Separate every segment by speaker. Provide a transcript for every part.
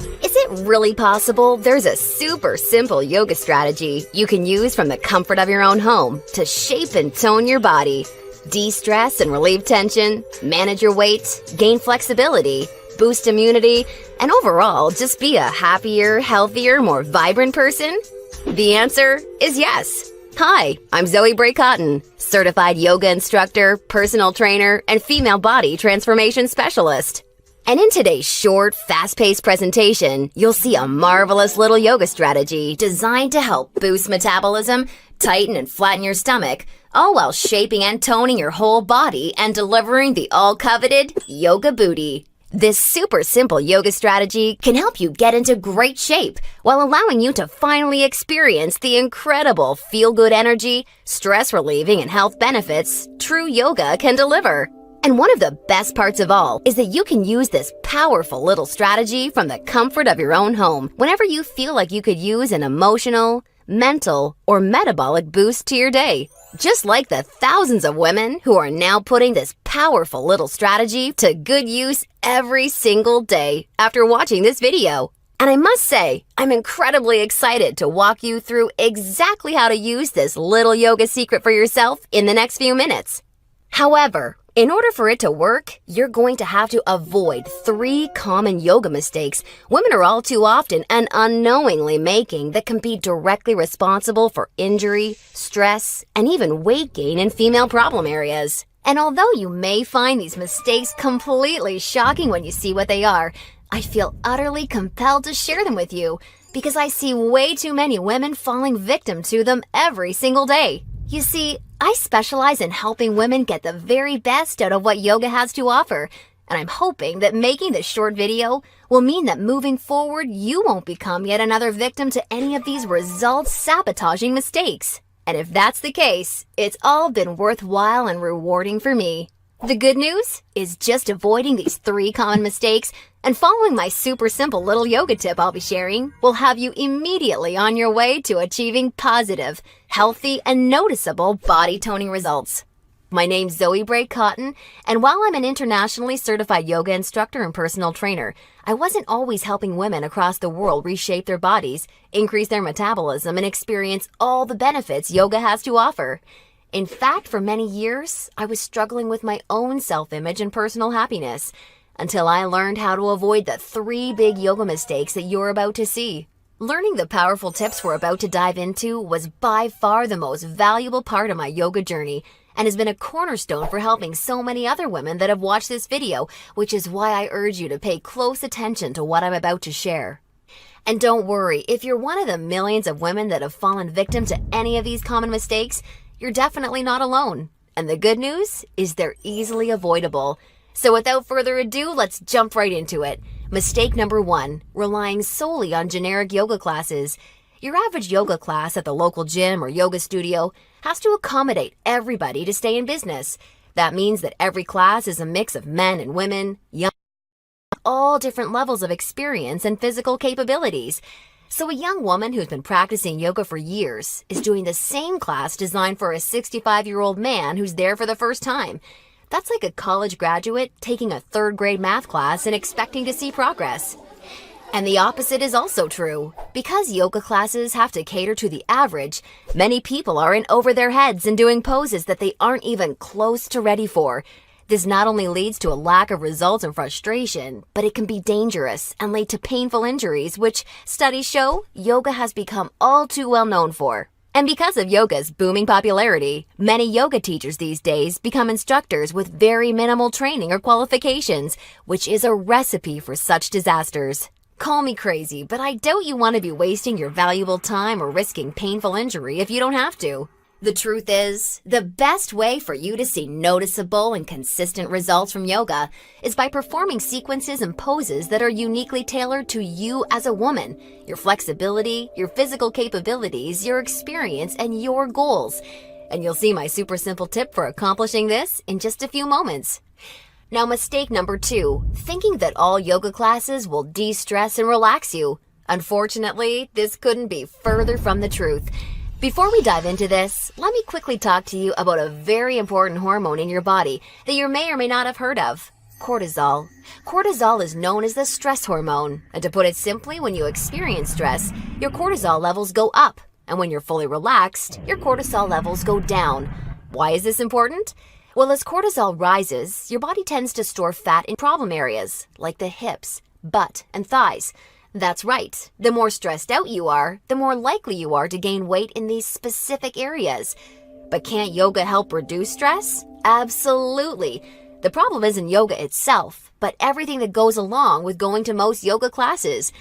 Speaker 1: Is it really possible there's a super simple yoga strategy you can use from the comfort of your own home to shape and tone your body, de-stress and relieve tension, manage your weight, gain flexibility, boost immunity, and overall just be a happier, healthier, more vibrant person? The answer is yes. Hi, I'm Zoe Bray Cotton, certified yoga instructor, personal trainer, and female body transformation specialist. And in today's short, fast-paced presentation, you'll see a marvelous little yoga strategy designed to help boost metabolism, tighten and flatten your stomach, all while shaping and toning your whole body and delivering the all-coveted yoga booty. This super simple yoga strategy can help you get into great shape while allowing you to finally experience the incredible feel-good energy, stress-relieving, and health benefits true yoga can deliver. And one of the best parts of all is that you can use this powerful little strategy from the comfort of your own home whenever you feel like you could use an emotional, mental, or metabolic boost to your day. Just like the thousands of women who are now putting this powerful little strategy to good use every single day after watching this video. And I must say, I'm incredibly excited to walk you through exactly how to use this little yoga secret for yourself in the next few minutes. However, in order for it to work, you're going to have to avoid 3 common yoga mistakes women are all too often and unknowingly making that can be directly responsible for injury, stress, and even weight gain in female problem areas. And although you may find these mistakes completely shocking when you see what they are, I feel utterly compelled to share them with you because I see way too many women falling victim to them every single day. You see, I specialize in helping women get the very best out of what yoga has to offer, and I'm hoping that making this short video will mean that moving forward, you won't become yet another victim to any of these results-sabotaging mistakes. And if that's the case, it's all been worthwhile and rewarding for me. The good news is just avoiding these 3 common mistakes and following my super simple little yoga tip I'll be sharing will have you immediately on your way to achieving positive, healthy, and noticeable body toning results. My name's Zoe Bray Cotton, and while I'm an internationally certified yoga instructor and personal trainer, I wasn't always helping women across the world reshape their bodies, increase their metabolism, and experience all the benefits yoga has to offer. In fact, for many years, I was struggling with my own self-image and personal happiness until I learned how to avoid the 3 big yoga mistakes that you're about to see. Learning the powerful tips we're about to dive into was by far the most valuable part of my yoga journey and has been a cornerstone for helping so many other women that have watched this video, which is why I urge you to pay close attention to what I'm about to share. And don't worry, if you're one of the millions of women that have fallen victim to any of these common mistakes, you're definitely not alone. And the good news is they're easily avoidable. So without further ado, let's jump right into it. Mistake number 1, relying solely on generic yoga classes. Your average yoga class at the local gym or yoga studio has to accommodate everybody to stay in business. That means that every class is a mix of men and women, young, all different levels of experience and physical capabilities. So a young woman who's been practicing yoga for years is doing the same class designed for a 65-year-old man who's there for the first time. That's like a college graduate taking a 3rd grade math class and expecting to see progress. And the opposite is also true. Because yoga classes have to cater to the average, many people are in over their heads and doing poses that they aren't even close to ready for. This not only leads to a lack of results and frustration, but it can be dangerous and lead to painful injuries, which studies show yoga has become all too well known for. And because of yoga's booming popularity, many yoga teachers these days become instructors with very minimal training or qualifications, which is a recipe for such disasters. Call me crazy, but I doubt you want to be wasting your valuable time or risking painful injury if you don't have to. The truth is, the best way for you to see noticeable and consistent results from yoga is by performing sequences and poses that are uniquely tailored to you as a woman, your flexibility, your physical capabilities, your experience, and your goals. And you'll see my super simple tip for accomplishing this in just a few moments. Now, mistake number 2, thinking that all yoga classes will de-stress and relax you. Unfortunately, this couldn't be further from the truth. Before we dive into this, let me quickly talk to you about a very important hormone in your body that you may or may not have heard of. Cortisol. Cortisol is known as the stress hormone, and to put it simply, when you experience stress, your cortisol levels go up, and when you're fully relaxed, your cortisol levels go down. Why is this important? Well, as cortisol rises, your body tends to store fat in problem areas, like the hips, butt, and thighs. That's right. The more stressed out you are, the more likely you are to gain weight in these specific areas. But can't yoga help reduce stress? Absolutely. The problem isn't yoga itself, but everything that goes along with going to most yoga classes.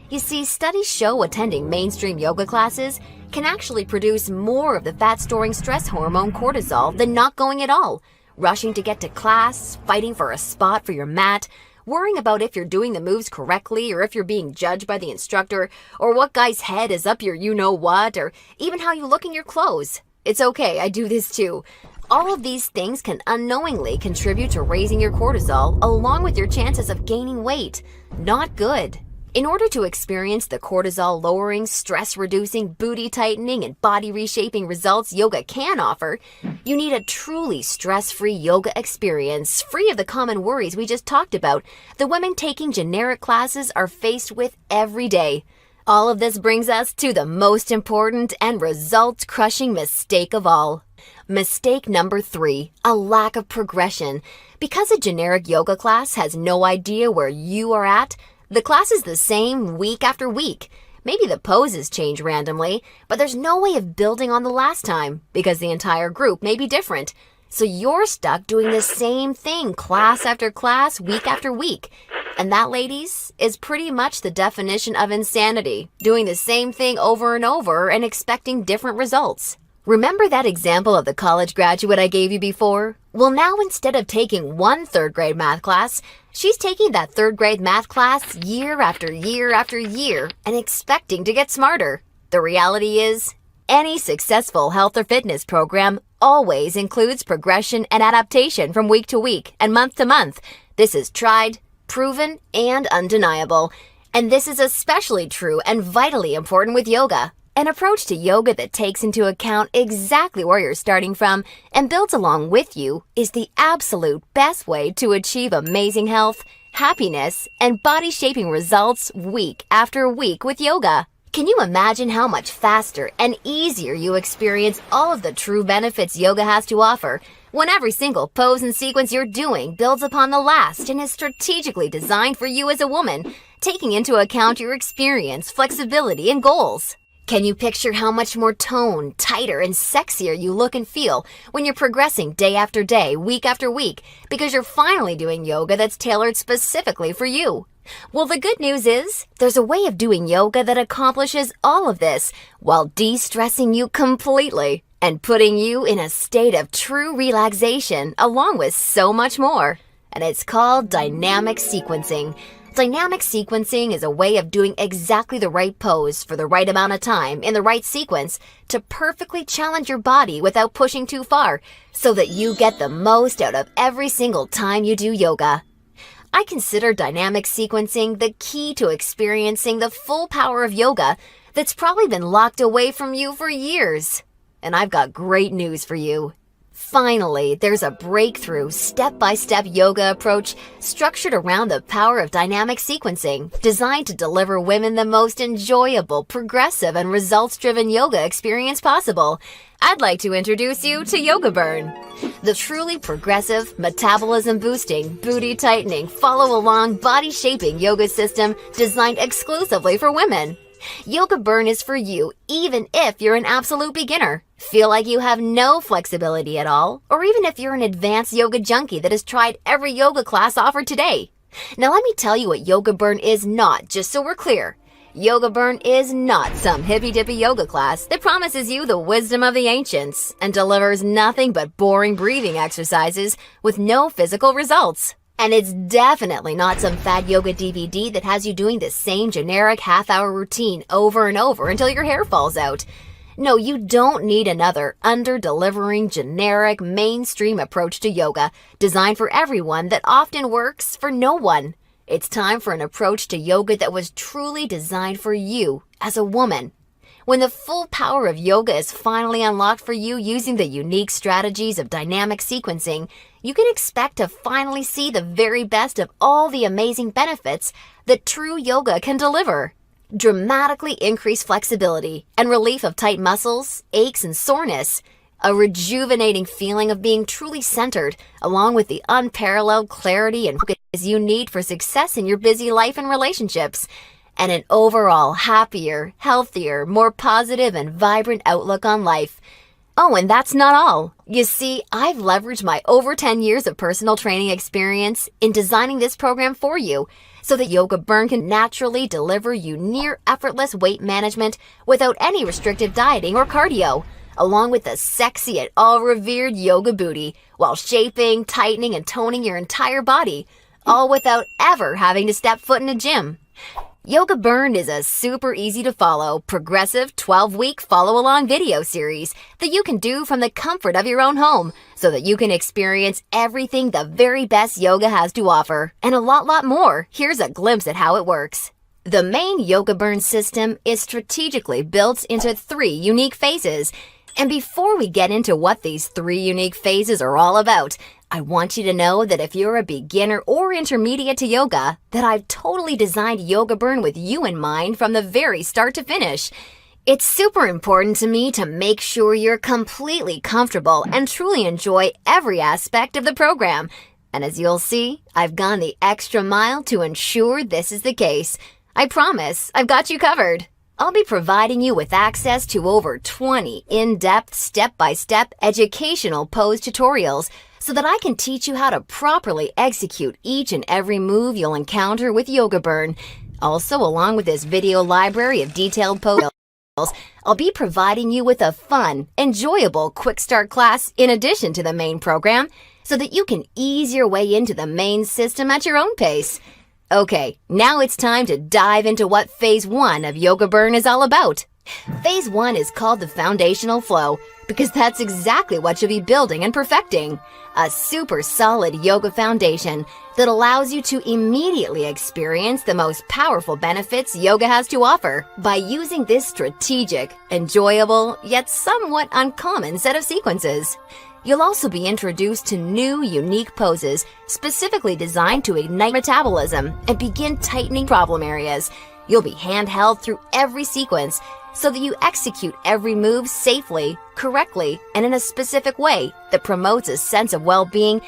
Speaker 1: You see, studies show attending mainstream yoga classes can actually produce more of the fat-storing stress hormone cortisol than not going at all. Rushing to get to class, fighting for a spot for your mat, worrying about if you're doing the moves correctly or if you're being judged by the instructor, or what guy's head is up your you-know-what, or even how you look in your clothes. It's okay, I do this too. All of these things can unknowingly contribute to raising your cortisol along with your chances of gaining weight. Not good. In order to experience the cortisol-lowering, stress-reducing, booty-tightening, and body-reshaping results yoga can offer, you need a truly stress-free yoga experience, free of the common worries we just talked about the women taking generic classes are faced with every day. All of this brings us to the most important and result-crushing mistake of all. Mistake number 3, a lack of progression. Because a generic yoga class has no idea where you are at, the class is the same week after week. Maybe the poses change randomly, but there's no way of building on the last time because the entire group may be different. So you're stuck doing the same thing class after class, week after week. And that, ladies, is pretty much the definition of insanity, doing the same thing over and over and expecting different results. Remember that example of the college graduate I gave you before? Well, now instead of taking one third-grade math class, she's taking that third-grade math class year after year after year and expecting to get smarter. The reality is, any successful health or fitness program always includes progression and adaptation from week to week and month to month. This is tried, proven, and undeniable. And this is especially true and vitally important with yoga. An approach to yoga that takes into account exactly where you're starting from and builds along with you is the absolute best way to achieve amazing health, happiness, and body-shaping results week after week with yoga. Can you imagine how much faster and easier you experience all of the true benefits yoga has to offer when every single pose and sequence you're doing builds upon the last and is strategically designed for you as a woman, taking into account your experience, flexibility, and goals? Can you picture how much more toned, tighter, and sexier you look and feel when you're progressing day after day, week after week, because you're finally doing yoga that's tailored specifically for you? Well, the good news is, there's a way of doing yoga that accomplishes all of this while de-stressing you completely and putting you in a state of true relaxation along with so much more. And it's called dynamic sequencing. Dynamic sequencing is a way of doing exactly the right pose for the right amount of time in the right sequence to perfectly challenge your body without pushing too far so that you get the most out of every single time you do yoga. I consider dynamic sequencing the key to experiencing the full power of yoga that's probably been locked away from you for years. And I've got great news for you. Finally, there's a breakthrough, step-by-step yoga approach structured around the power of dynamic sequencing, designed to deliver women the most enjoyable, progressive, and results-driven yoga experience possible. I'd like to introduce you to Yoga Burn, the truly progressive, metabolism-boosting, booty-tightening, follow-along, body-shaping yoga system designed exclusively for women. Yoga Burn is for you even if you're an absolute beginner, feel like you have no flexibility at all, or even if you're an advanced yoga junkie that has tried every yoga class offered today. Now let me tell you what Yoga Burn is not, just so we're clear. Yoga Burn is not some hippy-dippy yoga class that promises you the wisdom of the ancients and delivers nothing but boring breathing exercises with no physical results. And it's definitely not some fad yoga DVD that has you doing the same generic half-hour routine over and over until your hair falls out. No, you don't need another under-delivering, generic, mainstream approach to yoga designed for everyone that often works for no one. It's time for an approach to yoga that was truly designed for you as a woman. When the full power of yoga is finally unlocked for you using the unique strategies of dynamic sequencing, you can expect to finally see the very best of all the amazing benefits that true yoga can deliver. Dramatically increased flexibility and relief of tight muscles, aches, and soreness. A rejuvenating feeling of being truly centered, along with the unparalleled clarity and focus you need for success in your busy life and relationships, and an overall happier, healthier, more positive, and vibrant outlook on life. Oh, and that's not all. You see, I've leveraged my over 10 years of personal training experience in designing this program for you, so that Yoga Burn can naturally deliver you near effortless weight management without any restrictive dieting or cardio, along with the sexy and all-revered yoga booty, while shaping, tightening, and toning your entire body, all without ever having to step foot in a gym. Yoga Burn is a super easy to follow, progressive 12-week follow-along video series that you can do from the comfort of your own home, so that you can experience everything the very best yoga has to offer, and a lot more. Here's a glimpse at how it works. The main Yoga Burn system is strategically built into 3 unique phases. And before we get into what these 3 unique phases are all about, I want you to know that if you're a beginner or intermediate to yoga, that I've totally designed Yoga Burn with you in mind from the very start to finish. It's super important to me to make sure you're completely comfortable and truly enjoy every aspect of the program. And as you'll see, I've gone the extra mile to ensure this is the case. I promise, I've got you covered. I'll be providing you with access to over 20 in-depth, step-by-step educational pose tutorials so that I can teach you how to properly execute each and every move you'll encounter with Yoga Burn. Also, along with this video library of detailed poses, I'll be providing you with a fun, enjoyable quick start class in addition to the main program so that you can ease your way into the main system at your own pace. Okay, now it's time to dive into what Phase 1 of Yoga Burn is all about. Phase 1 is called the foundational flow because that's exactly what you'll be building and perfecting. A super solid yoga foundation that allows you to immediately experience the most powerful benefits yoga has to offer by using this strategic, enjoyable, yet somewhat uncommon set of sequences. You'll also be introduced to new, unique poses specifically designed to ignite metabolism and begin tightening problem areas. You'll be handheld through every sequence so that you execute every move safely, correctly, and in a specific way that promotes a sense of well-being